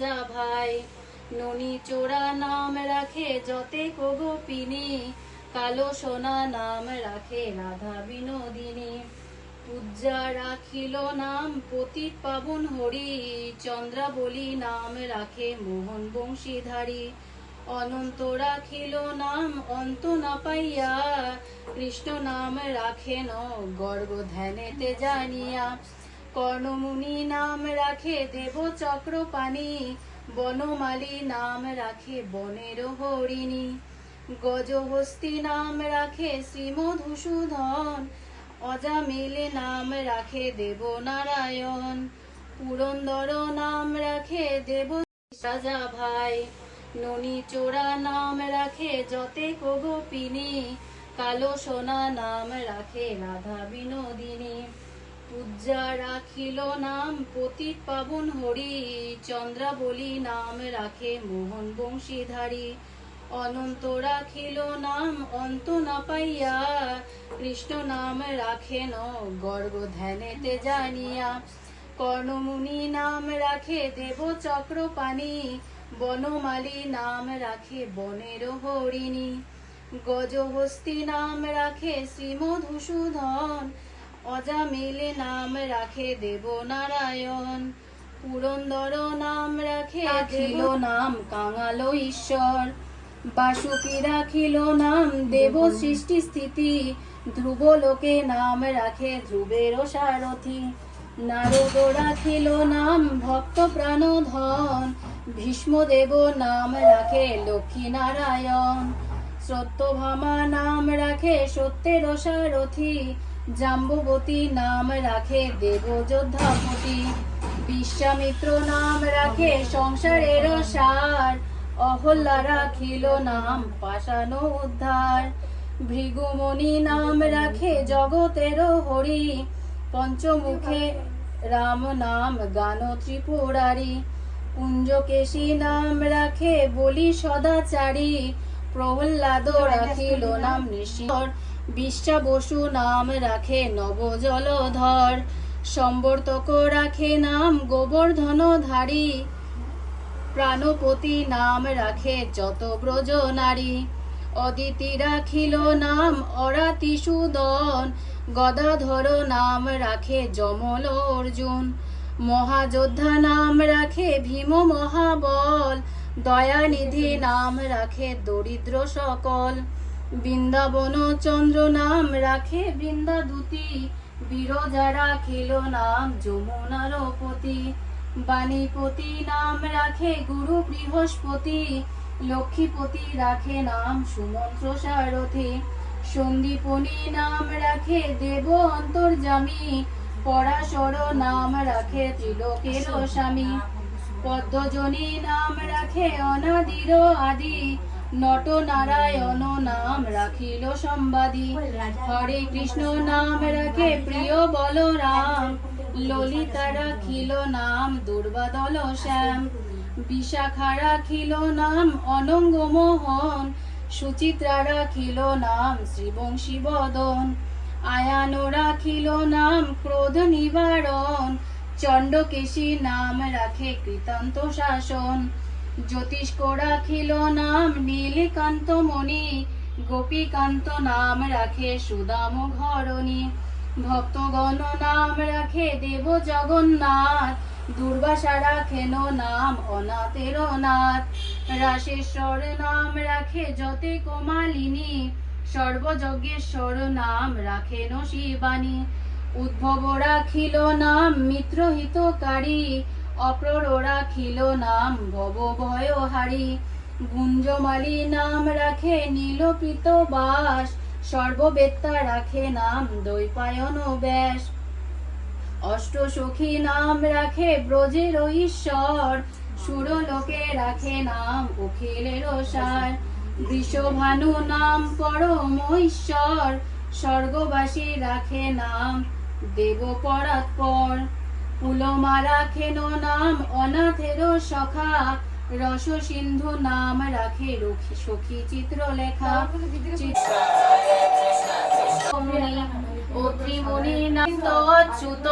রাজা ভাই। ননি চোরা নাম রাখে যতে গোপিনী, কালো সোনা নাম রাখে রাধা বিনোদিনী। পূজা রাখিল নাম পতিত পাবন হরি, চন্দ্রাবলী নাম রাখে মোহন বংশীধারী। অনন্ত রাখিল নাম অন্ত না পাইয়া, কৃষ্ণ নাম রাখেন গর্গ ধ্যানেতে জানিয়া। কর্ণমুনি নাম রাখে দেব চক্রপাণি, বনমালী নাম রাখে বনের হরিণী। গজহস্তি নাম রাখে শ্রীমধুসূদন, অজামিলে নাম রাখে দেব নারায়ণ। পুরন্দর নাম রাখে দেব রাজা ভাই। ননি চোরা নাম রাখে যতে গোপিনী, কালো সোনা নাম রাখে রাধা বিনোদিনী। পূজা রাখিল নাম পতিত পাবন হরি, চন্দ্রাবলী নাম রাখে মোহন বংশীধারী। অনন্ত রাখিল নাম অন্ত না পাইয়া, কৃষ্ণ নাম রাখেন গর্গ ধ্যানেতে জানিয়া। কর্ণমুনি নাম রাখে দেব চক্রপাণি, বনমালী নাম রাখে বনের হরিণী। গজহস্তি নাম রাখে শ্রীমধুসূদন, অজামিলে নাম রাখে দেব নারায়ণ। পুরন্দর নাম রাখে রাখিল নাম কাঙালো ঈশ্বর, বাসুকি রাখিল নাম দেব সৃষ্টি স্থিতি। ধ্রুব লোকে নাম রাখে ধ্রুবের সারথি, নারদ রাখিল নাম ভক্ত প্রাণধন। ভীষ্মদেব নাম রাখে লক্ষ্মী নারায়ণ, সত্যভামা নাম রাখে সত্যের সারথি। জাম্বুবতী নাম রাখে দেব যোদ্ধাপতি, বিশ্বামিত্র নাম রাখে সংসারের সার। অহল্যা রাখিল নাম পাষাণ উদ্ধার, ভৃগুমণি নাম রাখে জগতের হরি। পঞ্চমুখে রাম নাম গান ত্রিপুরারি, কুঞ্জকেশী নাম রাখে বলি সদাচারী। প্রহ্লাদ রাখিল নাম নৃসিংহ, বিশ্বা বসু নাম রাখে নব জলধর। সম্বর্তক রাখে নাম গোবর্ধনধারী, প্রাণপতি নাম রাখে যত ব্রজ নারী। অদিতি রাখিল নাম অরাতিসূদন, গদাধর নাম রাখে যমল অর্জুন। মহাযোদ্ধা নাম রাখে ভীম মহাবল, দয়ানিধি নাম রাখে দরিদ্র সকল। বৃন্দাবন চন্দ্র নাম রাখে বৃন্দাদূতি, বিরজা রাখিল নাম যমুনার পতি। বাণীপতি নাম রাখে গুরু বৃহস্পতি, লক্ষ্মীপতি রাখে নাম সুমন্ত্র সারথি। সন্দীপনী নাম রাখে দেব অন্তর্যামী, পরাশর নাম রাখে ত্রিলোকের স্বামী। পদ্মজনী নাম রাখে অনাদির আদি, নট নারায়ণ নাম রাখিল সম্বাদী। হরে কৃষ্ণ নাম রাখে প্রিয় বলরাম, ললিতা রাখিল নাম দুর্বাদল শ্যাম। বিশাখা রাখিল নাম অনঙ্গ মোহন, সুচিত্রা রাখিল নাম শ্রীবংশী বদন। আয়ান রাখিল নাম ক্রোধ নিবারণ, চণ্ডকেশী নাম রাখে কৃতান্ত শাসন। জ্যোতিষ্ক রাখিল নাম নীলকান্ত মণি, গোপীকান্ত নাম রাখে সুদাম ঘরণী। ভক্তগণ নাম রাখে দেব জগন্নাথ, দুর্বাসা রাখেন নাম অনাথের নাথ। রাসেশ্বর নাম রাখে যতে কোমালিনী, সর্বযজ্ঞেশ্বর নাম রাখেন শিবানী। উদ্ভব রাখিল নাম মিত্রহিতকারী, অপ্রর রাখিল নাম ভব ভয়হারী। গুঞ্জমালী নাম রাখে নীলপৃত বাস, সর্ববেত্তা রাখে নাম দ্বৈপায়ন ব্যাস। অষ্টসখী নাম রাখে ব্রজের ঈশ্বর, সুরলোকে রাখে নাম অখিলের সার। বৃষভানু নাম পরম ঈশ্বর, স্বর্গবাসী রাখে নাম দেব পরাৎপর। পুলমা রাখেন নাম অনাথের সখা, রস সিন্ধু নাম রাখে সখী চিত্রলেখা। অত্রিমুনি নাম অচ্যুত,